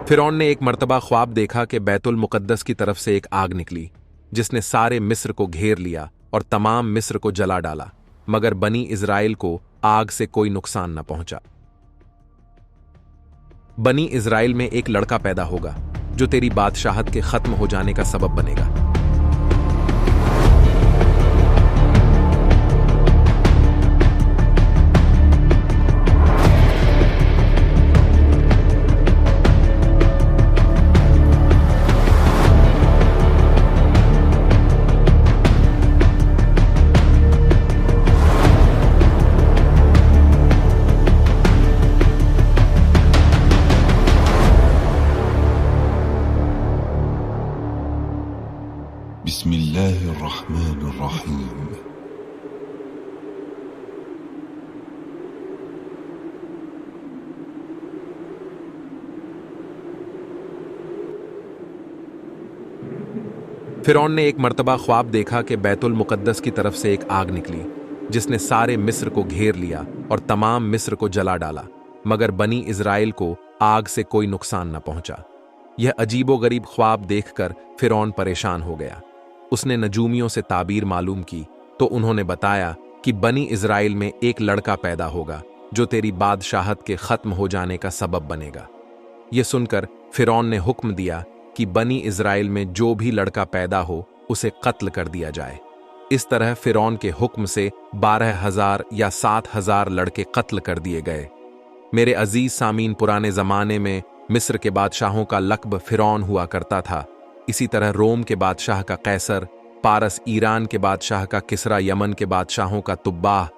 फिरौन ने एक मर्तबा ख्वाब देखा कि बैतुल मुकद्दस की तरफ से एक आग निकली, जिसने सारे मिस्र को घेर लिया और तमाम मिस्र को जला डाला, मगर बनी इज़राइल को आग से कोई नुकसान न पहुंचा। बनी इज़राइल में एक लड़का पैदा होगा जो तेरी बादशाहत के खत्म हो जाने का सबब बनेगा। बिस्मिल्लाहिर्रहमानिर्रहीम। फिरौन ने एक मर्तबा ख्वाब देखा कि बैतुल मुकद्दस की तरफ से एक आग निकली, जिसने सारे मिस्र को घेर लिया और तमाम मिस्र को जला डाला, मगर बनी इज़राइल को आग से कोई नुकसान न पहुंचा। यह अजीबोगरीब ख्वाब देखकर फिरौन परेशान हो गया। उसने नजूमियों से ताबीर मालूम की तो उन्होंने बताया कि बनी इज़राइल में एक लड़का पैदा होगा जो तेरी बादशाहत के खत्म हो जाने का सबब बनेगा। यह सुनकर फिरौन ने हुक्म दिया कि बनी इज़राइल में जो भी लड़का पैदा हो उसे कत्ल कर दिया जाए। इस तरह फिरौन के हुक्म से 12,000 या 7,000 लड़के कत्ल कर दिए गए। मेरे अजीज सामीन, पुराने जमाने में मिस्र के बादशाहों का लक़्ब फिरौन हुआ करता था। इसी तरह रोम के बादशाह का कैसर, पारस ईरान के बादशाह का किसरा, यमन के बादशाहों का तुब्बाह,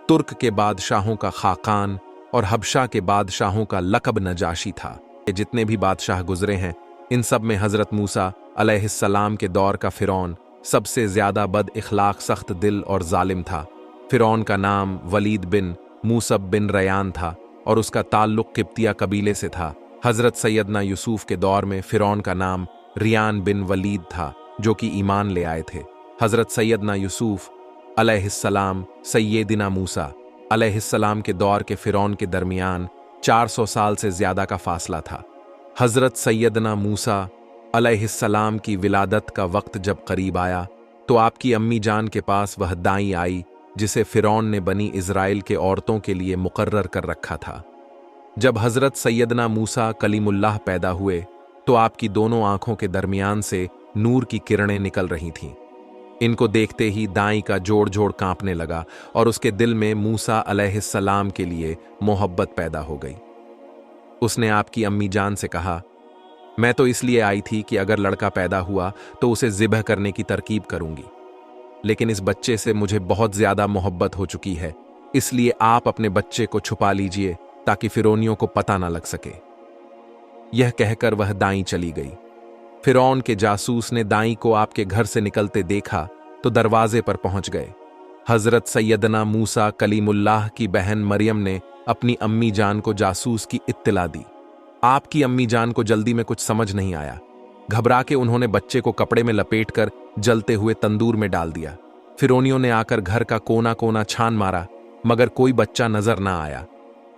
तुर्क के बादशाहों का खाकान और हबशा के बादशाहों का लक़ब नजाशी था। ये जितने भी बादशाह गुजरे हैं, इन सब में हज़रत मूसा अलैहिस्सलाम के दौर का फिरौन सबसे ज़्यादा बद इखलाक, सख्त दिल और जालिम था। फिरौन का नाम वलीद बिन मूसब बिन रयान था और उसका ताल्लुक़ किब्तिया कबीले से था। हज़रत सैयदना यूसुफ के दौर में फिरौन का नाम रियान बिन वलीद था, जो कि ईमान ले आए थे। हज़रत सैयदना यूसुफ अलैहिस्सलाम सैयदिना मूसा अलैहिस्सलाम के दौर के फिरौन के दरमियान 400 साल से ज़्यादा का फासला था। हज़रत सैयदना मूसा अलैहिस्सलाम की विलादत का वक्त जब करीब आया तो आपकी अम्मी जान के पास वह दाई आई जिसे फिरौन ने बनी इज़राइल के औरतों के लिए मुकर्रर कर रखा था। जब हज़रत सैयदना मूसा कलीमुल्लाह पैदा हुए तो आपकी दोनों आंखों के दरमियान से नूर की किरणें निकल रही थीं। इनको देखते ही दाई का जोड़ जोड़ कांपने लगा और उसके दिल में मूसा अलैहिस्सलाम के लिए मोहब्बत पैदा हो गई। उसने आपकी अम्मी जान से कहा, मैं तो इसलिए आई थी कि अगर लड़का पैदा हुआ तो उसे ज़िबह करने की तरकीब करूंगी, लेकिन इस बच्चे से मुझे बहुत ज़्यादा मोहब्बत हो चुकी है, इसलिए आप अपने बच्चे को छुपा लीजिए ताकि फिरौनियों को पता ना लग सके। यह कहकर वह दाई चली गई। फिरौन के जासूस ने दाई को आपके घर से निकलते देखा तो दरवाजे पर पहुंच गए। हज़रत सैयदना मूसा कलीमुल्लाह की बहन मरियम ने अपनी अम्मी जान को जासूस की इत्तला दी। आपकी अम्मी जान को जल्दी में कुछ समझ नहीं आया। घबरा के उन्होंने बच्चे को कपड़े में लपेटकर जलते हुए तंदूर में डाल दिया। फिरौनियों ने आकर घर का कोना कोना छान मारा, मगर कोई बच्चा नजर ना आया।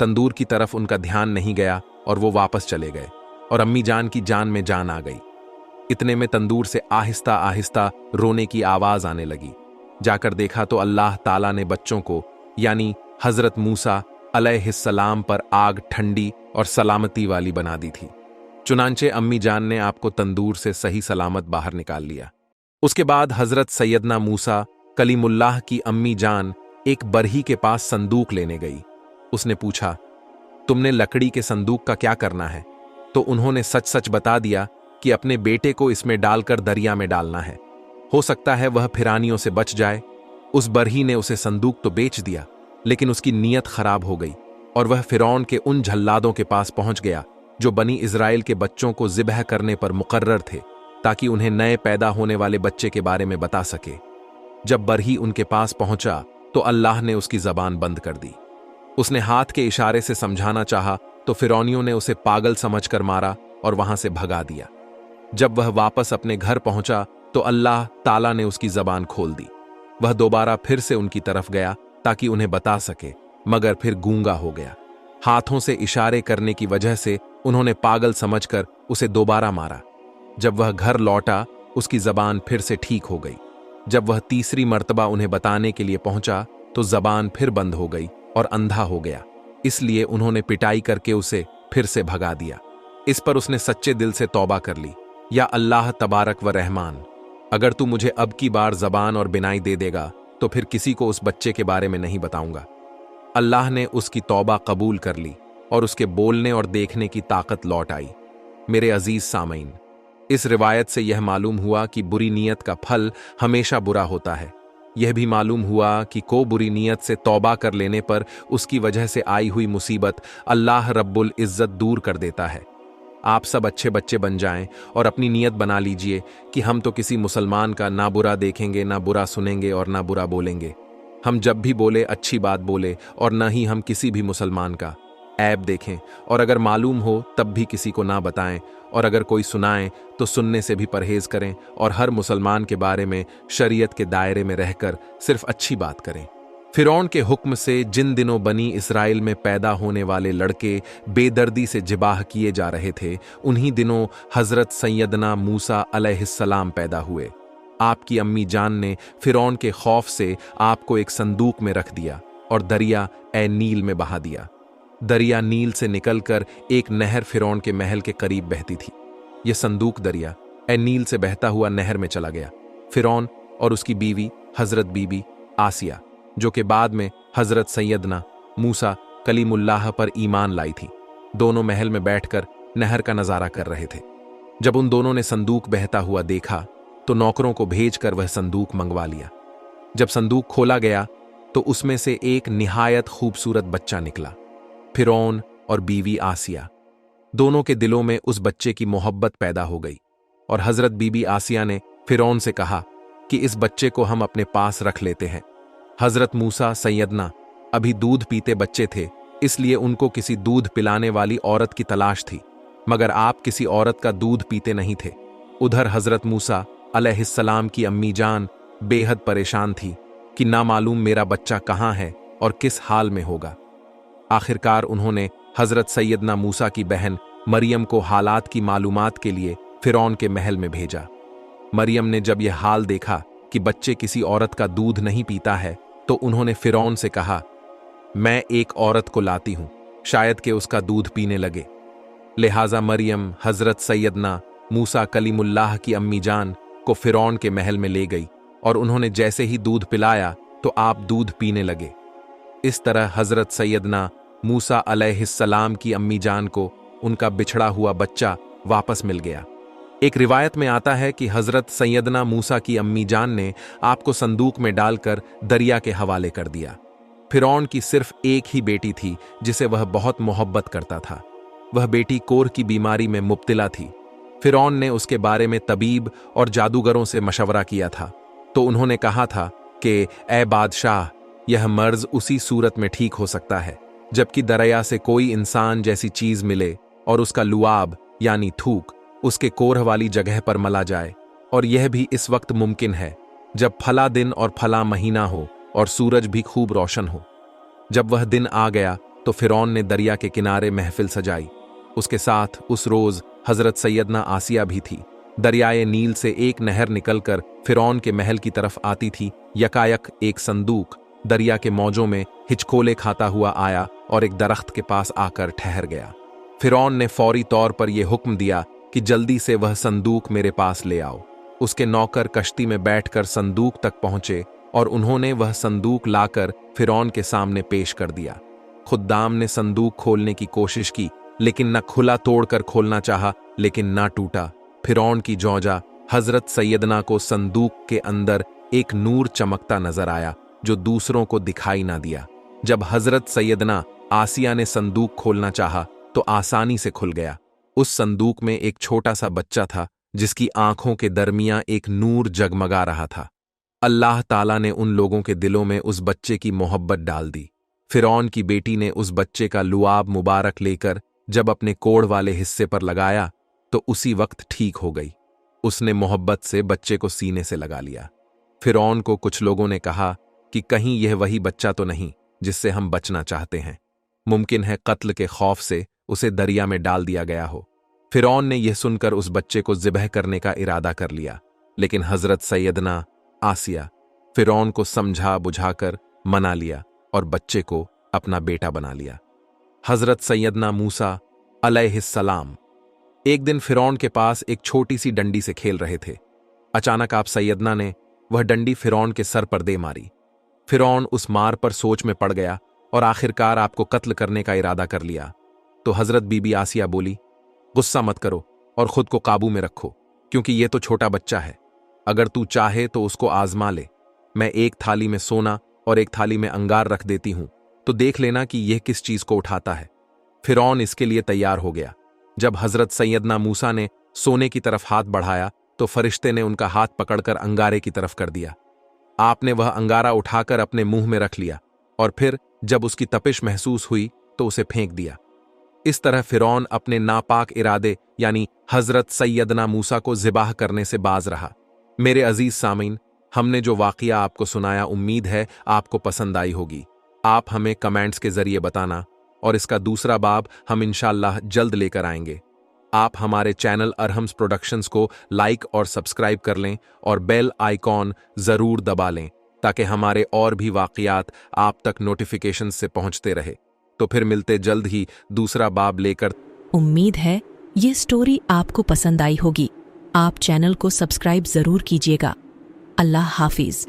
तंदूर की तरफ उनका ध्यान नहीं गया और वो वापस चले गए और अम्मी जान की जान में जान आ गई। इतने में तंदूर से आहिस्ता आहिस्ता रोने की आवाज आने लगी। जाकर देखा तो अल्लाह ताला ने बच्चों को यानी हजरत मूसा अलैहिस्सलाम पर आग ठंडी और सलामती वाली बना दी थी। चुनांचे अम्मी जान ने आपको तंदूर से सही सलामत बाहर निकाल लिया। उसके बाद हजरत सैयदना मूसा कलीमुल्लाह की अम्मी जान एक बरही के पास संदूक लेने गई। उसने पूछा, तुमने लकड़ी के संदूक का क्या करना है? तो उन्होंने सच सच बता दिया कि अपने बेटे को इसमें डालकर दरिया में डालना है, हो सकता है वह फिरानियों से बच जाए। उस बरही ने उसे संदूक तो बेच दिया, लेकिन उसकी नीयत खराब हो गई और वह फिरौन के उन झल्लादों के पास पहुंच गया जो बनी इज़राइल के बच्चों को ज़िबह करने पर मुकर्रर थे, ताकि उन्हें नए पैदा होने वाले बच्चे के बारे में बता सके। जब बरही उनके पास पहुंचा तो अल्लाह ने उसकी जबान बंद कर दी। उसने हाथ के इशारे से समझाना चाहा तो फिरौनियों ने उसे पागल समझकर मारा और वहां से भगा दिया। जब वह वापस अपने घर पहुंचा तो अल्लाह ताला ने उसकी जबान खोल दी। वह दोबारा फिर से उनकी तरफ गया ताकि उन्हें बता सके, मगर फिर गूंगा हो गया। हाथों से इशारे करने की वजह से उन्होंने पागल समझकर उसे दोबारा मारा। जब वह घर लौटा, उसकी जबान फिर से ठीक हो गई। जब वह तीसरी मर्तबा उन्हें बताने के लिए पहुंचा तो जबान फिर बंद हो गई और अंधा हो गया। इसलिए उन्होंने पिटाई करके उसे फिर से भगा दिया। इस पर उसने सच्चे दिल से तौबा कर ली, या अल्लाह तबारक व रहमान, अगर तू मुझे अब की बार जबान और बिनाई दे देगा तो फिर किसी को उस बच्चे के बारे में नहीं बताऊंगा। अल्लाह ने उसकी तौबा कबूल कर ली और उसके बोलने और देखने की ताकत लौट आई। मेरे अजीज सामईन, इस रिवायत से यह मालूम हुआ कि बुरी नीयत का फल हमेशा बुरा होता है। यह भी मालूम हुआ कि को बुरी नीयत से तौबा कर लेने पर उसकी वजह से आई हुई मुसीबत अल्लाह रब्बुल इज्जत दूर कर देता है। आप सब अच्छे बच्चे बन जाएं और अपनी नीयत बना लीजिए कि हम तो किसी मुसलमान का ना बुरा देखेंगे, ना बुरा सुनेंगे और ना बुरा बोलेंगे। हम जब भी बोले अच्छी बात बोले और न ही हम किसी भी मुसलमान का ऐब देखें, और अगर मालूम हो तब भी किसी को ना बताएं, और अगर कोई सुनाए तो सुनने से भी परहेज करें, और हर मुसलमान के बारे में शरीयत के दायरे में रहकर सिर्फ अच्छी बात करें। फिरौन के हुक्म से जिन दिनों बनी इस्राइल में पैदा होने वाले लड़के बेदर्दी से जिबाह किए जा रहे थे, उन्हीं दिनों हजरत सैयदना मूसा अलैहिस्सलाम पैदा हुए। आपकी अम्मी जान ने फिरौन के खौफ से आपको एक संदूक में रख दिया और दरिया ए नील में बहा दिया। दरिया नील से निकलकर एक नहर फिरौन के महल के करीब बहती थी। यह संदूक दरिया ए नील से बहता हुआ नहर में चला गया। फिरौन और उसकी बीवी हजरत बीबी आसिया, जो कि बाद में हजरत सैयदना मूसा कलीमुल्लाह पर ईमान लाई थी, दोनों महल में बैठकर नहर का नजारा कर रहे थे। जब उन दोनों ने संदूक बहता हुआ देखा तो नौकरों को भेजकर वह संदूक मंगवा लिया। जब संदूक खोला गया तो उसमें से एक निहायत खूबसूरत बच्चा निकला। फिरौन और बीवी आसिया दोनों के दिलों में उस बच्चे की मोहब्बत पैदा हो गई, और हजरत बीबी आसिया ने फिरौन से कहा कि इस बच्चे को हम अपने पास रख लेते हैं। हजरत मूसा सैयदना अभी दूध पीते बच्चे थे, इसलिए उनको किसी दूध पिलाने वाली औरत की तलाश थी, मगर आप किसी औरत का दूध पीते नहीं थे। उधर हजरत मूसा अलैहिस्सलाम की अम्मी जान बेहद परेशान थी कि ना मालूम मेरा बच्चा कहाँ है और किस हाल में होगा। आखिरकार उन्होंने हजरत सैयदना मूसा की बहन मरियम को हालात की मालूमात के लिए फिरौन के महल में भेजा। मरियम ने जब यह हाल देखा कि बच्चे किसी औरत का दूध नहीं पीता है, तो उन्होंने फिरौन से कहा, मैं एक औरत को लाती हूं, शायद कि उसका दूध पीने लगे। लिहाजा मरियम हजरत सैयदना मूसा कलीमुल्लाह की अम्मी जान को फिरौन के महल में ले गई, और उन्होंने जैसे ही दूध पिलाया तो आप दूध पीने लगे। इस तरह हजरत सैयदना मूसा अलैहिस्सलाम की अम्मी जान को उनका बिछड़ा हुआ बच्चा वापस मिल गया। एक रिवायत में आता है कि हजरत सैयदना मूसा की अम्मी जान ने आपको संदूक में डालकर दरिया के हवाले कर दिया। फिरौन की सिर्फ एक ही बेटी थी जिसे वह बहुत मोहब्बत करता था। वह बेटी कोढ़ की बीमारी में मुब्तला थी। फिरौन ने उसके बारे में तबीब और जादूगरों से मशवरा किया था, तो उन्होंने कहा था कि ए बादशाह, यह मर्ज उसी सूरत में ठीक हो सकता है जबकि दरिया से कोई इंसान जैसी चीज मिले और उसका लुआब यानी थूक उसके कोढ़ वाली जगह पर मला जाए, और यह भी इस वक्त मुमकिन है जब फला दिन और फला महीना हो और सूरज भी खूब रोशन हो। जब वह दिन आ गया तो फिरौन ने दरिया के किनारे महफिल सजाई। उसके साथ उस रोज हजरत सैयदना आसिया भी थी। दरियाए नील से एक नहर निकलकर फिरौन के महल की तरफ आती थी। यकायक एक संदूक दरिया के मौजों में हिचकोले खाता हुआ आया और एक दरख्त के पास आकर ठहर गया। फिरौन ने फौरी तौर पर यह हुक्म दिया कि जल्दी से वह संदूक मेरे पास ले आओ। उसके नौकर कश्ती में बैठकर संदूक तक पहुंचे और उन्होंने वह संदूक लाकर फिरौन के सामने पेश कर दिया। खुद्दाम ने संदूक खोलने की कोशिश की, लेकिन न खुला तोड़कर खोलना चाहा, लेकिन न टूटा। फिरौन की जौजा हजरत सैयदना को संदूक के अंदर एक नूर चमकता नजर आया जो दूसरों को दिखाई ना दिया। जब हजरत सैयदना आसिया ने संदूक खोलना चाहा तो आसानी से खुल गया। उस संदूक में एक छोटा सा बच्चा था जिसकी आंखों के दरमियां एक नूर जगमगा रहा था। अल्लाह ताला ने उन लोगों के दिलों में उस बच्चे की मोहब्बत डाल दी। फिरौन की बेटी ने उस बच्चे का लुआब मुबारक लेकर जब अपने कोढ़ वाले हिस्से पर लगाया तो उसी वक्त ठीक हो गई। उसने मोहब्बत से बच्चे को सीने से लगा लिया। फिरौन को कुछ लोगों ने कहा कि कहीं यह वही बच्चा तो नहीं जिससे हम बचना चाहते हैं। मुमकिन है कत्ल के खौफ से उसे दरिया में डाल दिया गया हो। फिरौन ने यह सुनकर उस बच्चे को ज़िबह करने का इरादा कर लिया, लेकिन हजरत सैयदना आसिया फिरौन को समझा बुझाकर मना लिया और बच्चे को अपना बेटा बना लिया। हजरत सैयदना मूसा अलैहिस्सलाम एक दिन फिरौन के पास एक छोटी सी डंडी से खेल रहे थे। अचानक आप सैयदना ने वह डंडी फिरौन के सर पर दे मारी। फिरौन उस मार पर सोच में पड़ गया और आखिरकार आपको कत्ल करने का इरादा कर लिया। तो हजरत बीबी आसिया बोली, गुस्सा मत करो और खुद को काबू में रखो, क्योंकि ये तो छोटा बच्चा है। अगर तू चाहे तो उसको आजमा ले। मैं एक थाली में सोना और एक थाली में अंगार रख देती हूं, तो देख लेना कि यह किस चीज को उठाता है। फिरौन इसके लिए तैयार हो गया। जब हजरत सैयदना मूसा ने सोने की तरफ हाथ बढ़ाया तो फरिश्ते ने उनका हाथ पकड़कर अंगारे की तरफ कर दिया। आपने वह अंगारा उठाकर अपने मुंह में रख लिया और फिर जब उसकी तपिश महसूस हुई तो उसे फेंक दिया। इस तरह फिरौन अपने नापाक इरादे यानी हजरत सैयदना मूसा को ज़िबाह करने से बाज रहा। मेरे अजीज सामीन, हमने जो वाक़िया आपको सुनाया उम्मीद है आपको पसंद आई होगी। आप हमें कमेंट्स के जरिए बताना और इसका दूसरा बाब हम इंशाअल्लाह जल्द लेकर आएंगे। आप हमारे चैनल अरहम्स प्रोडक्शंस को लाइक और सब्सक्राइब कर लें और बेल आइकॉन ज़रूर दबा लें ताकि हमारे और भी वाक़ियात आप तक नोटिफिकेशन से पहुंचते रहे। तो फिर मिलते जल्द ही दूसरा बाब लेकर। उम्मीद है ये स्टोरी आपको पसंद आई होगी। आप चैनल को सब्सक्राइब ज़रूर कीजिएगा। अल्लाह हाफिज़।